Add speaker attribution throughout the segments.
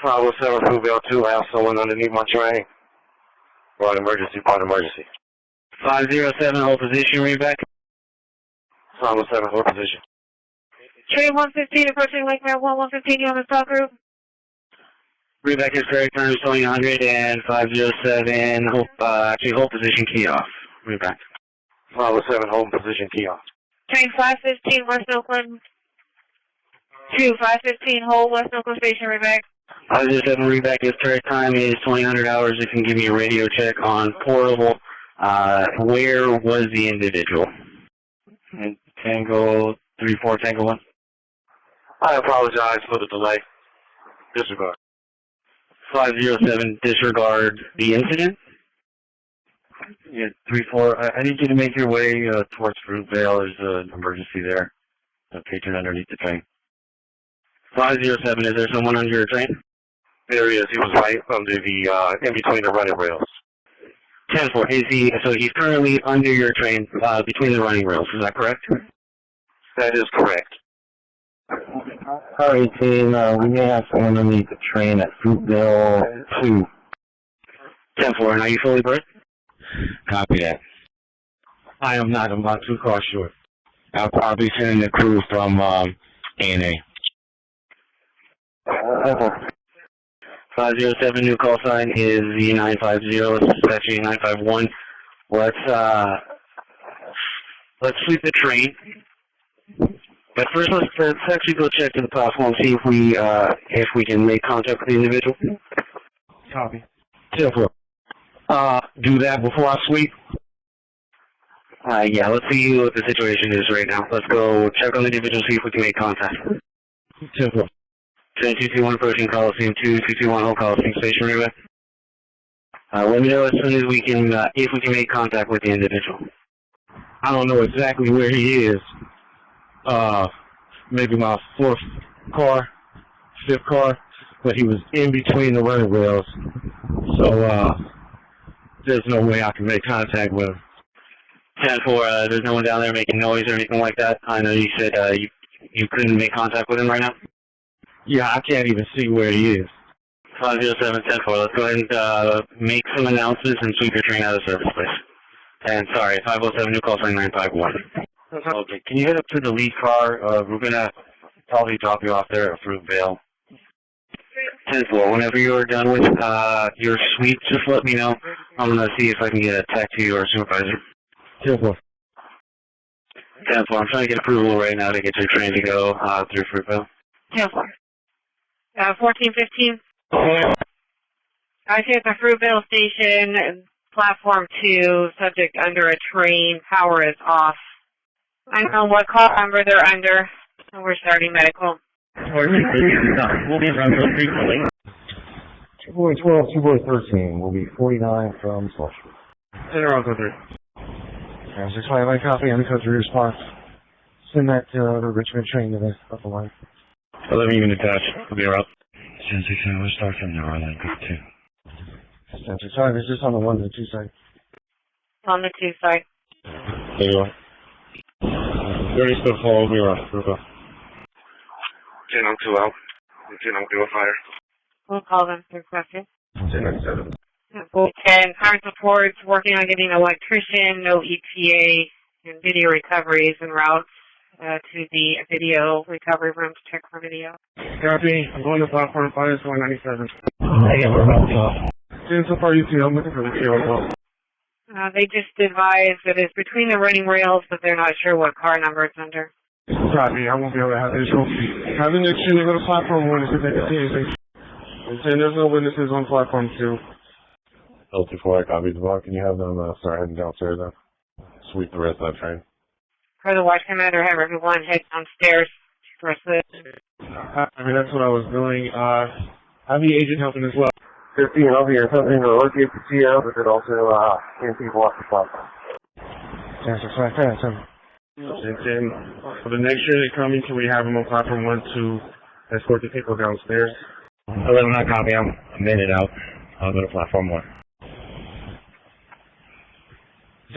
Speaker 1: 507 Fruitvale 2, I have someone underneath my train. Report emergency.
Speaker 2: 507, hold position, read back.
Speaker 1: 507, hold position.
Speaker 3: Train 115 approaching Lake Mare 115, you on the stock group?
Speaker 2: Read back is correct, turn is 2000, and 507, hold position, key off. Read back.
Speaker 1: 507, hold position, key off.
Speaker 3: Train 515, West Oakland. 515, hold West Oakland Station, read back.
Speaker 2: 507, read back is correct, time is 2000 hours. You can give me a radio check on portable. Where was the individual? Tango 34, Tango 1.
Speaker 1: I apologize for the delay. Disregard.
Speaker 2: 507, disregard the incident. Yeah, 34. I need you to make your way towards Fruitvale. There's an emergency there. A patron underneath the train. 507, is there someone under your train?
Speaker 1: There he is. He was right under the, in between the running rails.
Speaker 2: 10-4. So he's currently under your train, between the running rails. Is that correct?
Speaker 1: That is correct.
Speaker 4: Sorry, team. We may have someone underneath the train at Fruitvale 2.
Speaker 2: 10-4. And are you fully booked?
Speaker 4: Copy that. I am not. I'm about 2 cars short. I'll probably be sending the crew from A&A.
Speaker 2: 507, new call sign is Z950. It's actually 951. Let's sweep the train. But first, let's actually go check to the platform, see if we can make contact with the individual.
Speaker 4: Copy. 10-4. Do that before I sweep.
Speaker 2: Yeah, let's see what the situation is right now. Let's go check on the individual, see if we can make contact.
Speaker 4: 10-4.
Speaker 2: Train 221 approaching Coliseum 221, hold Coliseum Station right away. Let me know as soon as we can, if we can make contact with the individual.
Speaker 4: I don't know exactly where he is. Maybe my 5th car, but he was in between the running rails. So, there's no way I can make contact with him.
Speaker 2: 10-4, there's no one down there making noise or anything like that. I know you said you couldn't make contact with him right now.
Speaker 4: Yeah, I can't even see where he is.
Speaker 2: 507, 10-4, let's go ahead and make some announcements and sweep your train out of service, please. And sorry, 507, new call sign 951. Okay, can you head up to the lead car? We're going to probably drop you off there at Fruitvale. 10-4, whenever you're done with your sweep, just let me know. I'm going to see if I can get a taxi or a supervisor.
Speaker 4: 10-4.
Speaker 2: 10-4, I'm trying to get approval right now to get your train to go through Fruitvale.
Speaker 3: 10-4. 1415. I see at the Fruitvale station, platform 2, subject under a train, power is off. I don't know what call number they're under, and we're starting medical.
Speaker 4: We'll be around for Fruitvale. 2-boy 12, 2-boy 13. We'll be 49 from Slush.
Speaker 2: Center on 3.
Speaker 4: There's 659 copy on the country response. Send that to the Richmond train to the upper line.
Speaker 2: 11 unit attached. We'll be around.
Speaker 4: 10-6, we'll start from there, line 2. 10-6, is this on the 1 to 2 side?
Speaker 3: On the 2 side.
Speaker 4: There you are. 30 still follow me around.
Speaker 1: 10 on 2 out. 10 on 2 fire.
Speaker 3: We'll call them through question.
Speaker 1: 10 on 7.
Speaker 3: 10, current reports, working on getting an electrician, no ETA, and video recoveries and routes to the video recovery room to check for video.
Speaker 1: Copy. I'm going to platform 5, 197.
Speaker 4: Yeah, we're about to off.
Speaker 1: So far, you see, I'm looking for the CO.
Speaker 3: They just advised that it's between the running rails, but they're not sure what car number it's under.
Speaker 1: Copy. I won't be able to have this. Have an exchange to go to platform 1 if they can see anything. And saying there's no witnesses on platform 2.
Speaker 4: L24, I copied the block. Can you have them start heading downstairs now? Sweep the rest of that train.
Speaker 3: For the watch commander, have everyone head downstairs for us.
Speaker 1: I mean, that's what I was doing. Have the agent helping as well. 15 over here, something to locate the CO, but it also can people off the platform.
Speaker 4: Yes, that's right.
Speaker 1: And then for the next year they come in, can we have them on platform 1 to escort the people downstairs?
Speaker 4: 11, I copy. I'm a minute out. I'll go to platform 1.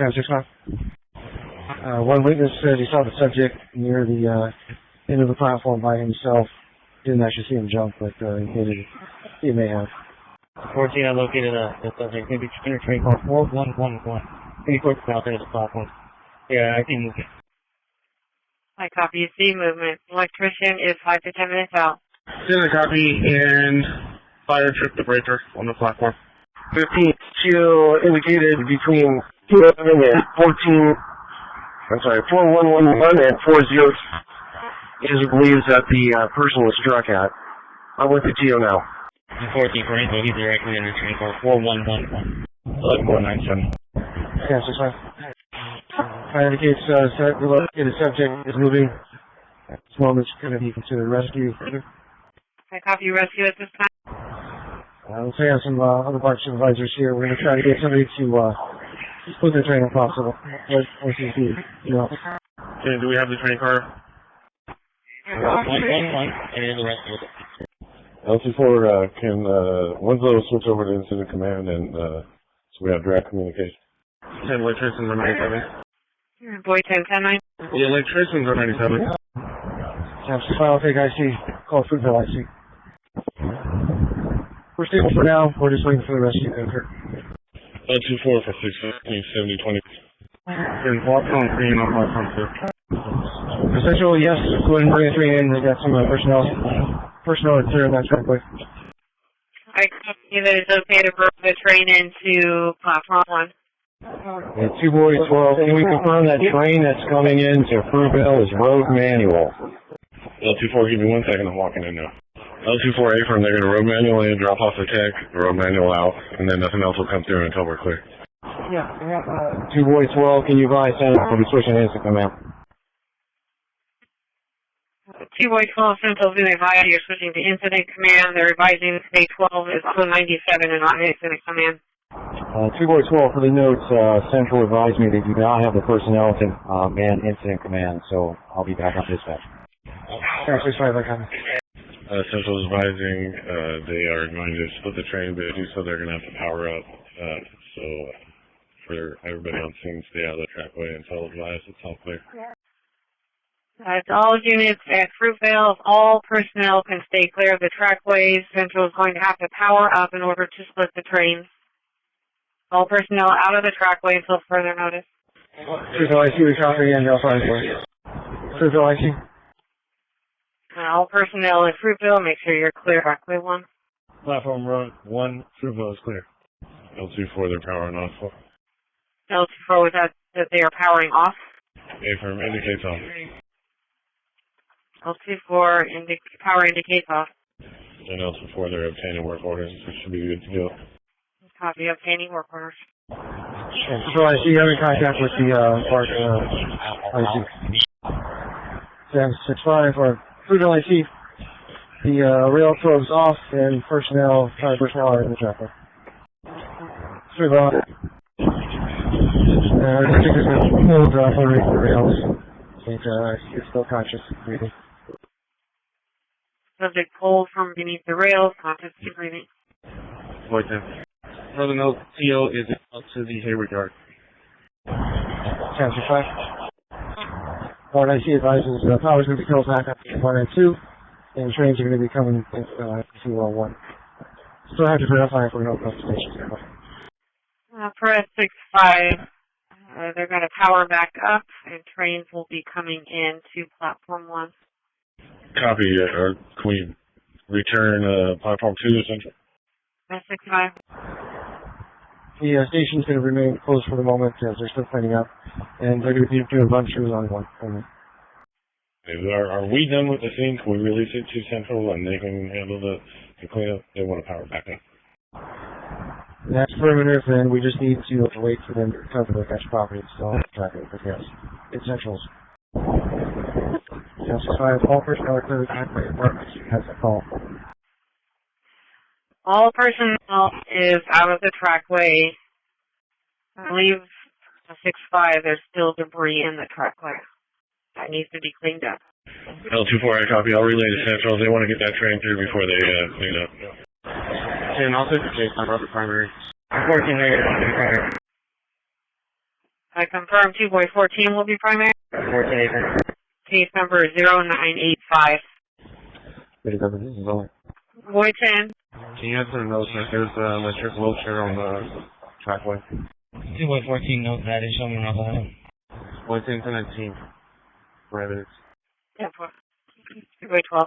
Speaker 4: 10-6. One witness said he saw the subject near the end of the platform by himself. Didn't actually see him jump, but he did it.
Speaker 1: You may have.
Speaker 4: 14, I located the subject. Maybe train call 4111. Any quick out there to the platform. Yeah, I can move it.
Speaker 3: I copy. You see movement. Electrician is 5 to 10 minutes out.
Speaker 1: Send a copy and fire trip the breaker on the platform. 15 to indicated between 211 and 4111 and 40 is believes that the person was struck at. I'm with the TO now.
Speaker 4: 14 for info, he's directly in the train call 4111. 11497.
Speaker 1: Yeah, 6-5. Fire indicates the subject is moving. At this moment, it's going to be considered rescue.
Speaker 3: I copy rescue at this time.
Speaker 1: Let's say I have some other Bart supervisors here. We're going to try to get somebody to split the train if possible.
Speaker 2: And do we have the train car?
Speaker 4: 111, and then the rest of it.
Speaker 5: LT4, can Winslow switch over to incident command and so we have direct communication?
Speaker 2: 10 electricians are 97.
Speaker 3: Boy 10-9.
Speaker 2: The electricians are 97.
Speaker 1: I'll take IC. Call Fruitvale IC. We're stable for now. We're just waiting for the rescue to occur.
Speaker 5: LT4 for 615, 7020.
Speaker 2: And platform 3 and platform 2.
Speaker 1: Essential, yes. Go ahead and bring the train in. We got some personnel to clear that trackway.
Speaker 3: I copy that it's okay to bring the train into platform 1.
Speaker 1: Yeah, 2 boys, 12. Can we confirm that train that's coming into Fruitvale is road manual?
Speaker 5: LT4, give me 1 second. I'm walking in now. LT4A from they're going to road manual in, drop off the tech, road manual out, and then nothing else will come through until we're clear.
Speaker 1: Yeah. 2 boys, 12. Can you advise we'll be switching instant command?
Speaker 3: 2 boy 12 Central being advised you're switching to incident command. They're advising today 12 is also 97 and not incident command.
Speaker 1: 2 boy 12 for the notes. Central advised me they do not have the personnel to man incident command, so I'll be back on dispatch. Actually, sorry about that.
Speaker 5: Central is advising they are going to split the train, but to do so they're going to have to power up. So for everybody on scene, stay out of the trackway until advised it's all clear.
Speaker 3: To all units at Fruitvale, all personnel can stay clear of the trackways. Central is going to have to power up in order to split the trains. All personnel out of the trackway until further notice.
Speaker 1: Fruitvale IC, we copy and I'll find for you. Fruitvale IC.
Speaker 3: All personnel in Fruitvale, make sure you're clear. Trackway 1.
Speaker 2: Platform 1, Fruitvale is clear.
Speaker 5: L24, they're powering off.
Speaker 3: L24 with that they are powering off.
Speaker 5: A-firm indicates off.
Speaker 3: L24 power indicates off.
Speaker 5: And L24, they're obtaining work orders, so should be good to go.
Speaker 3: Copy obtaining work orders.
Speaker 1: So I see you having contact with the Bart IC. 765 or Fruitvale IC. The rail probe's off and personnel are in the traffic. Fruitvale. I think there's a pulled on the rails. I think it's still conscious breathing.
Speaker 3: Subject pulled from beneath the rails, conscious breathing.
Speaker 2: Boy 10. Further note, TO is up to the Hayward Yard.
Speaker 1: 765. Bart IC advises the power's going to be killed back up to 1 and 2, and trains are going to be coming to 1. Still have to verify if we're going to open up the station.
Speaker 3: Press 6-5. They're going to power back up, and trains will be coming in to platform 1.
Speaker 5: Copy, or can we return platform 2 to Central?
Speaker 3: Press 6-5.
Speaker 1: The station's going to remain closed for the moment as they're still cleaning up, and they're going to be doing run-throughs on 1.
Speaker 5: Are we done with the scene? Can we release it to Central and they can handle the cleanup? They want to power back up.
Speaker 1: That's perimeter, and we just need to wait for them to recover the catch property. So, traffic, but yes, it's Central's. Yes, 5, all personnel are clear the trackway. Has a call.
Speaker 3: All personnel is out of the trackway. I believe 6-5, there's still debris in the trackway. That needs to be cleaned up.
Speaker 5: L24, I copy. I'll relay to Central. They want to get that train through before they clean up.
Speaker 2: And I'll take the case number of the primary.
Speaker 3: 14 primary. I confirm 2 boy 14 will be primary.
Speaker 2: 14.
Speaker 3: Case number 0985.
Speaker 1: This is only.
Speaker 3: Boy 10.
Speaker 1: Can you answer the notes if there's an electric wheelchair on the trackway?
Speaker 4: 2.14 note that is showing off on him.
Speaker 1: 14 to 19 parameters.
Speaker 3: Yeah, 2 by 12.